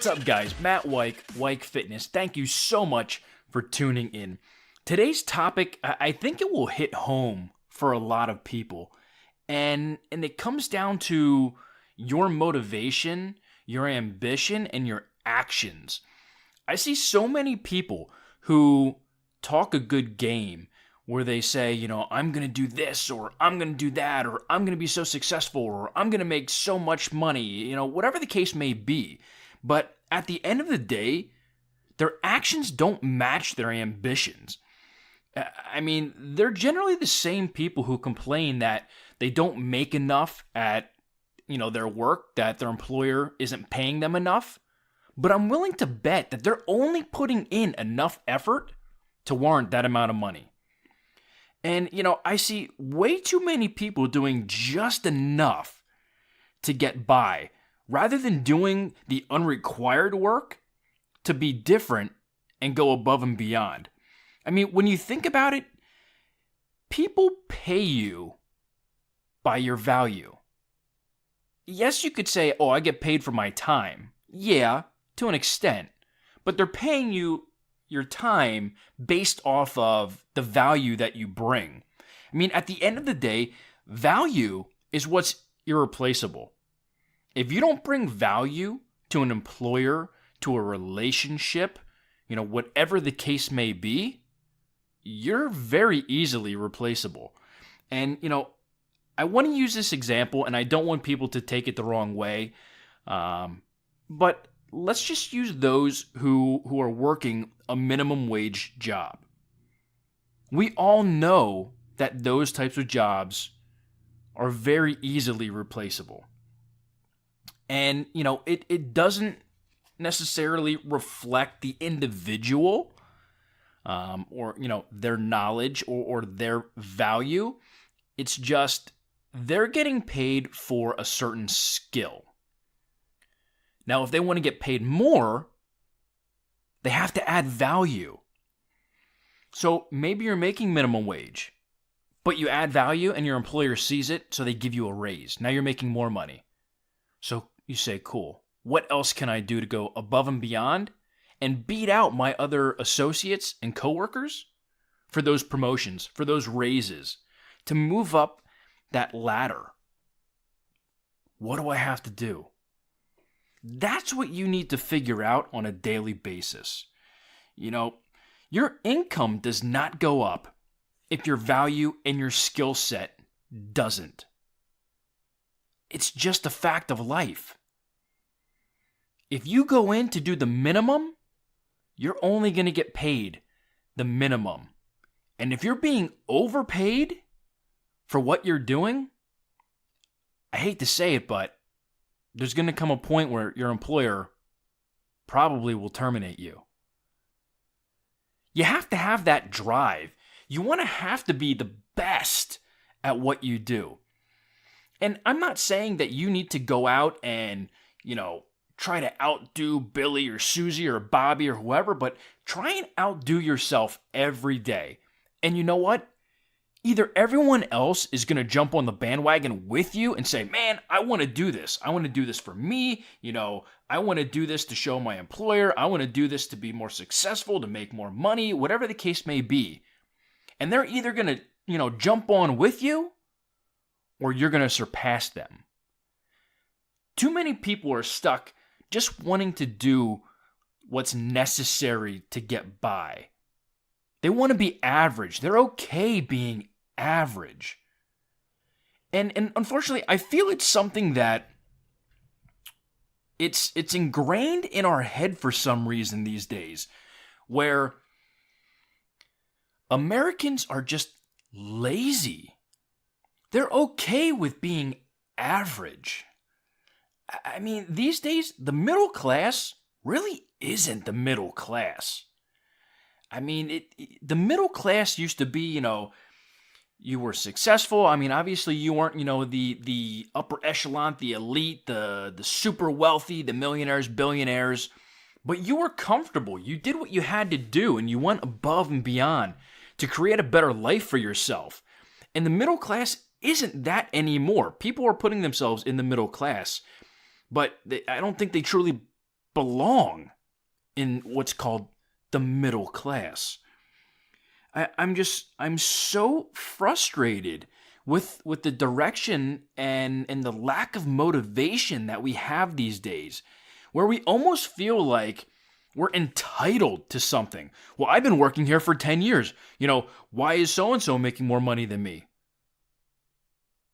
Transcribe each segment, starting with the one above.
What's up, guys? Matt Wyke, Wyke Fitness. Thank you so much for tuning in. Today's topic, I think it will hit home for a lot of people. And it comes down to your motivation, your ambition, and your actions. I see so many people who talk a good game where they say, I'm going to do this, or I'm going to do that, or I'm going to be so successful, or I'm going to make so much money, whatever the case may be. But at the end of the day, their actions don't match their ambitions. I mean, they're generally the same people who complain that they don't make enough at, their work, that their employer isn't paying them enough. But I'm willing to bet that they're only putting in enough effort to warrant that amount of money. And, I see way too many people doing just enough to get by, rather than doing the unrequired work to be different and go above and beyond. I mean, when you think about it, people pay you by your value. Yes, you could say, I get paid for my time. Yeah, to an extent. But they're paying you your time based off of the value that you bring. I mean, at the end of the day, value is what's irreplaceable. If you don't bring value to an employer, to a relationship, whatever the case may be, you're very easily replaceable. And, I want to use this example, and I don't want people to take it the wrong way, but let's just use those who are working a minimum wage job. We all know that those types of jobs are very easily replaceable. And, it doesn't necessarily reflect the individual or, their knowledge or their value. It's just they're getting paid for a certain skill. Now, if they want to get paid more, they have to add value. So maybe you're making minimum wage, but you add value and your employer sees it, so they give you a raise. Now you're making more money. So you say, cool, what else can I do to go above and beyond and beat out my other associates and coworkers for those promotions, for those raises, to move up that ladder? What do I have to do? That's what you need to figure out on a daily basis. Your income does not go up if your value and your skill set doesn't. It's just a fact of life. If you go in to do the minimum, you're only going to get paid the minimum. And if you're being overpaid for what you're doing, I hate to say it, but there's going to come a point where your employer probably will terminate you. You have to have that drive. You want to have to be the best at what you do. And I'm not saying that you need to go out and, try to outdo Billy or Susie or Bobby or whoever, but try and outdo yourself every day. And you know what? Either everyone else is going to jump on the bandwagon with you and say, man, I want to do this. I want to do this for me. I want to do this to show my employer. I want to do this to be more successful, to make more money, whatever the case may be. And they're either going to, jump on with you, or you're going to surpass them. Too many people are stuck just wanting to do what's necessary to get by. They want to be average. They're okay being average. And unfortunately, I feel it's something that it's ingrained in our head for some reason these days, where Americans are just lazy. They're okay with being average. I mean, these days, the middle class really isn't the middle class. I mean, the middle class used to be, you were successful. I mean, obviously you weren't, the upper echelon, the elite, the super wealthy, the millionaires, billionaires, but you were comfortable. You did what you had to do, and you went above and beyond to create a better life for yourself. And the middle class isn't that anymore. People are putting themselves in the middle class, but I don't think they truly belong in what's called the middle class. I'm so frustrated with the direction and the lack of motivation that we have these days, where we almost feel like we're entitled to something. Well, I've been working here for 10 years. Why is so-and-so making more money than me?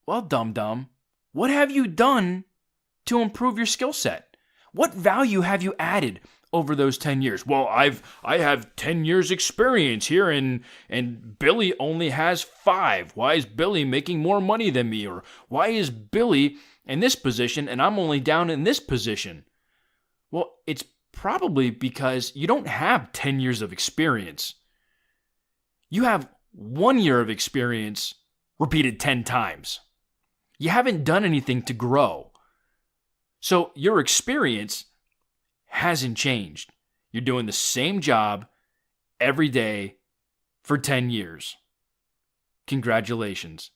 Well, dum-dum, what have you done to improve your skill set? What value have you added over those 10 years? Well, I have 10 years experience here and Billy only has 5. Why is Billy making more money than me? Or why is Billy in this position and I'm only down in this position? Well, it's probably because you don't have 10 years of experience. You have 1 year of experience repeated 10 times. You haven't done anything to grow. So your experience hasn't changed. You're doing the same job every day for 10 years. Congratulations.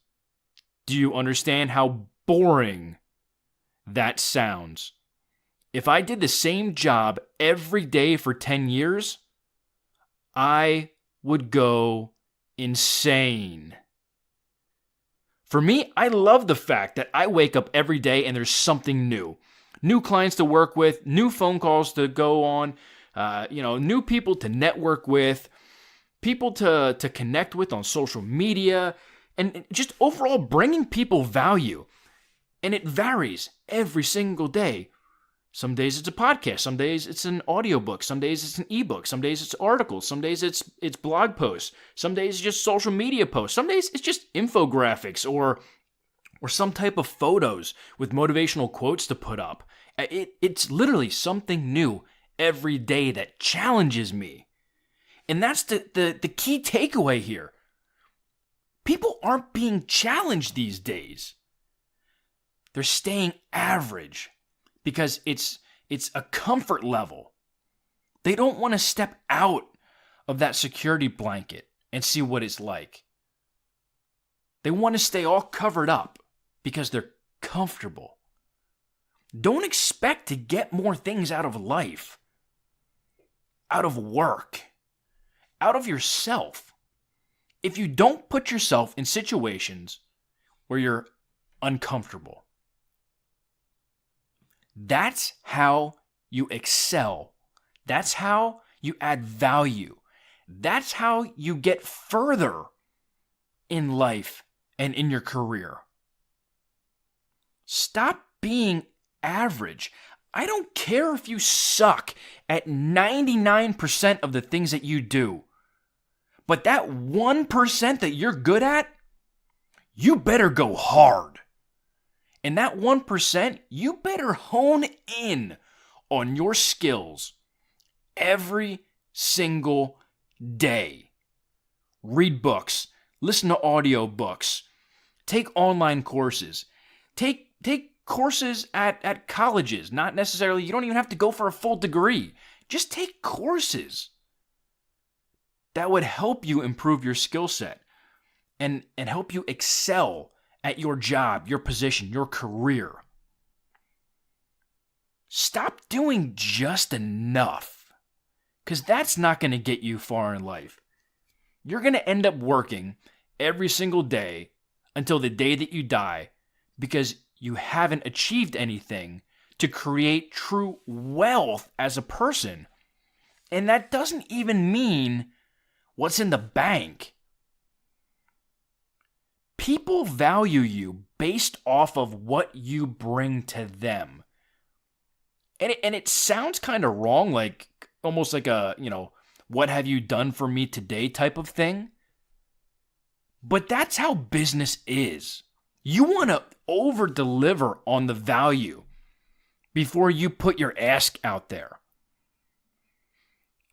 Do you understand how boring that sounds? If I did the same job every day for 10 years, I would go insane. For me, I love the fact that I wake up every day and there's something new. New clients to work with, new phone calls to go on, new people to network with, people to connect with on social media, and just overall bringing people value. And it varies every single day. Some days it's a podcast, some days it's an audiobook, some days it's an ebook, some days it's articles, some days it's blog posts, some days it's just social media posts, some days it's just infographics or some type of photos with motivational quotes to put up. It's literally something new every day that challenges me. And that's the key takeaway here. People aren't being challenged these days. They're staying average because it's a comfort level. They don't want to step out of that security blanket and see what it's like. They want to stay all covered up because they're comfortable. Don't expect to get more things out of life, out of work, out of yourself, if you don't put yourself in situations where you're uncomfortable. That's how you excel. That's how you add value. That's how you get further in life and in your career. Stop being average. I don't care if you suck at 99% of the things that you do, but that 1% that you're good at, you better go hard. And that 1%, you better hone in on your skills every single day. Read books, listen to audiobooks, take online courses, take courses at colleges. Not necessarily, you don't even have to go for a full degree. Just take courses that would help you improve your skill set and help you excel at your job, your position, your career. Stop doing just enough, because that's not going to get you far in life. You're going to end up working every single day until the day that you die because you haven't achieved anything to create true wealth as a person. And that doesn't even mean what's in the bank. People value you based off of what you bring to them. And it sounds kind of wrong, like almost like a, what have you done for me today type of thing. But that's how business is. You want to over-deliver on the value before you put your ask out there.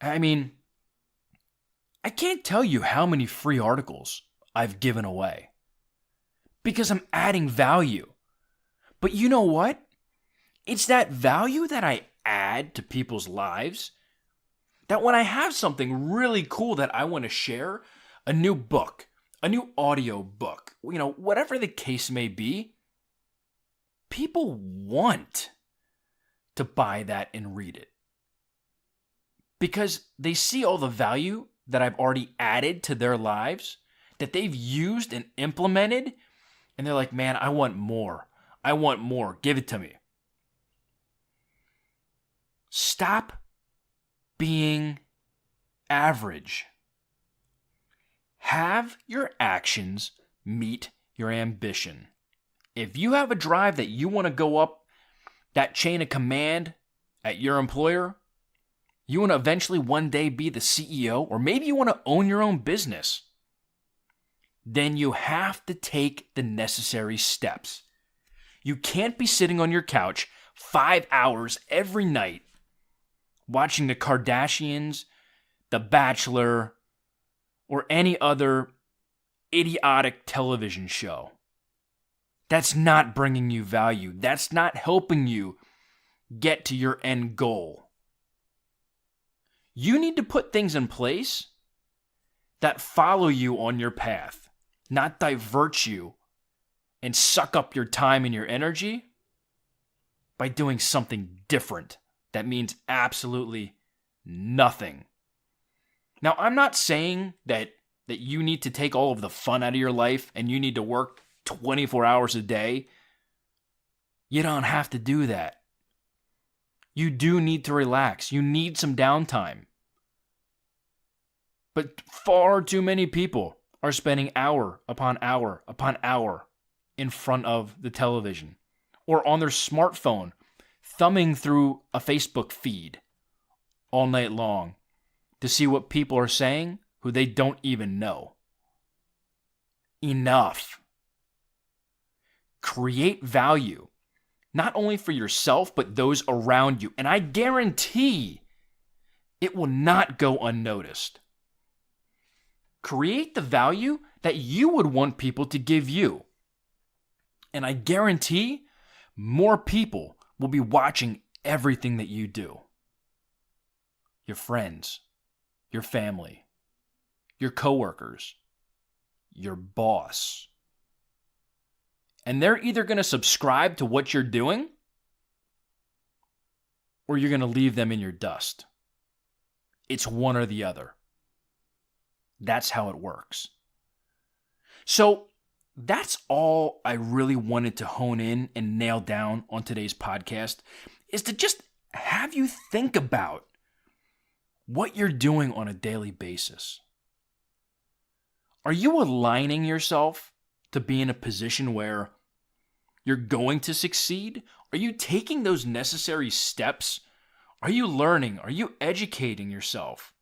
I mean, I can't tell you how many free articles I've given away because I'm adding value. But you know what? It's that value that I add to people's lives that when I have something really cool that I want to share, a new book, a new audio book, whatever the case may be, people want to buy that and read it. because they see all the value that I've already added to their lives, that they've used and implemented, and they're like, man, I want more. I want more. Give it to me. Stop being average. Have your actions meet your ambition. If you have a drive that you want to go up that chain of command at your employer, you want to eventually one day be the CEO, or maybe you want to own your own business, then you have to take the necessary steps. You can't be sitting on your couch 5 hours every night watching the Kardashians, The Bachelor, or any other idiotic television show. That's not bringing you value. That's not helping you get to your end goal. You need to put things in place that follow you on your path, not divert you and suck up your time and your energy by doing something different that means absolutely nothing. Now, I'm not saying that you need to take all of the fun out of your life and you need to work 24 hours a day. You don't have to do that. You do need to relax. You need some downtime. But far too many people are spending hour upon hour upon hour in front of the television or on their smartphone, thumbing through a Facebook feed all night long to see what people are saying who they don't even know. Enough. Create value, not only for yourself, but those around you. And I guarantee it will not go unnoticed. Create the value that you would want people to give you. And I guarantee more people will be watching everything that you do. Your friends, your family, your coworkers, your boss. And they're either going to subscribe to what you're doing or you're going to leave them in your dust. It's one or the other. That's how it works. So that's all I really wanted to hone in and nail down on today's podcast, is to just have you think about what you're doing on a daily basis. Are you aligning yourself to be in a position where you're going to succeed? Are you taking those necessary steps? Are you learning? Are you educating yourself?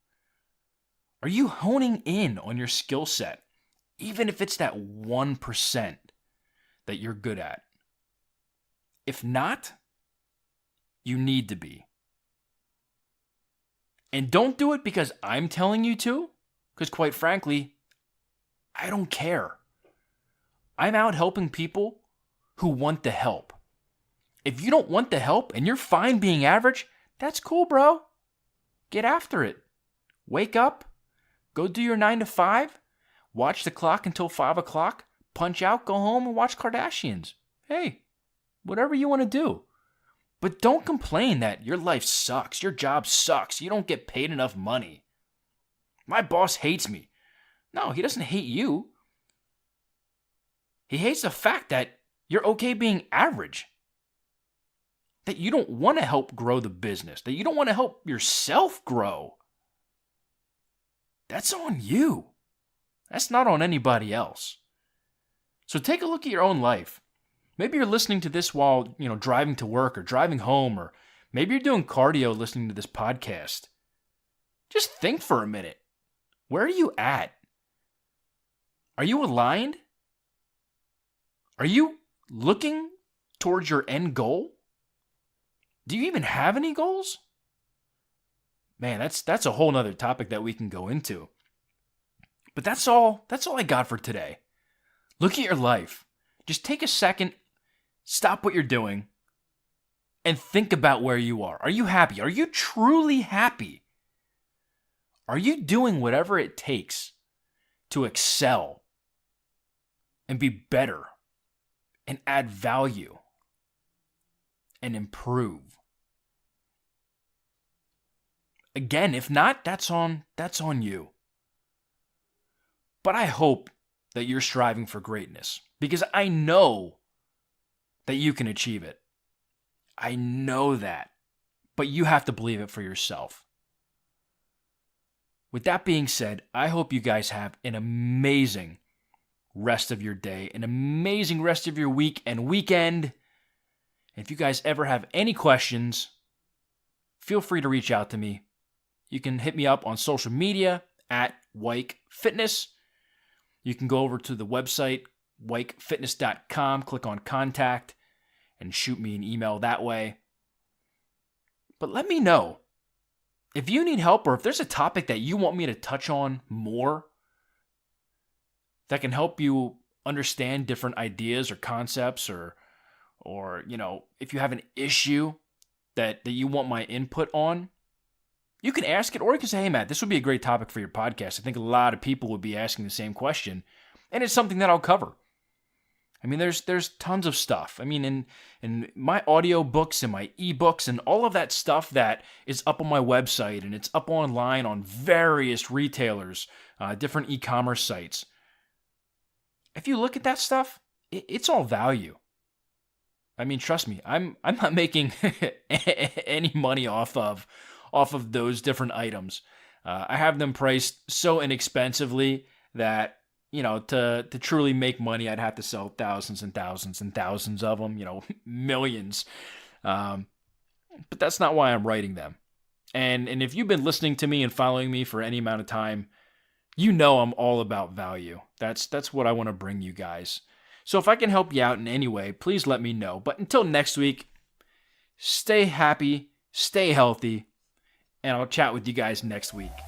Are you honing in on your skill set, even if it's that 1% that you're good at? If not, you need to be. And don't do it because I'm telling you to, because quite frankly, I don't care. I'm out helping people who want the help. If you don't want the help and you're fine being average, that's cool, bro. Get after it. Wake up, go do your 9 to 5, watch the clock until 5 o'clock, punch out, go home and watch Kardashians. Hey, whatever you want to do. But don't complain that your life sucks, your job sucks, you don't get paid enough money. My boss hates me. No, he doesn't hate you. He hates the fact that you're okay being average. That you don't want to help grow the business. That you don't want to help yourself grow. That's on you. That's not on anybody else. So take a look at your own life. Maybe you're listening to this while, driving to work or driving home, or maybe you're doing cardio listening to this podcast. Just think for a minute. Where are you at? Are you aligned? Are you looking towards your end goal? Do you even have any goals? Man, that's a whole nother topic that we can go into. But that's all I got for today. Look at your life. Just take a second, stop what you're doing, and think about where you are. Are you happy? Are you truly happy? Are you doing whatever it takes to excel and be better and add value and improve? Again, if not, that's on you. But I hope that you're striving for greatness because I know that you can achieve it. I know that. But you have to believe it for yourself. With that being said, I hope you guys have an amazing rest of your day, an amazing rest of your week and weekend. If you guys ever have any questions, feel free to reach out to me. You can hit me up on social media at Wyke Fitness. You can go over to the website, wykefitness.com, click on contact, and shoot me an email that way. But let me know if you need help or if there's a topic that you want me to touch on more that can help you understand different ideas or concepts or if you have an issue that you want my input on, you can ask it, or you can say, hey, Matt, this would be a great topic for your podcast. I think a lot of people would be asking the same question, and it's something that I'll cover. I mean, there's tons of stuff. I mean, in my audio books and my ebooks and all of that stuff that is up on my website and it's up online on various retailers, different e-commerce sites. If you look at that stuff, it's all value. I mean, trust me, I'm not making any money off of those different items. I have them priced so inexpensively that, to truly make money, I'd have to sell thousands and thousands and thousands of them, millions. But that's not why I'm writing them. And if you've been listening to me and following me for any amount of time, I'm all about value. That's what I want to bring you guys. So if I can help you out in any way, please let me know. But until next week, stay happy, stay healthy, and I'll chat with you guys next week.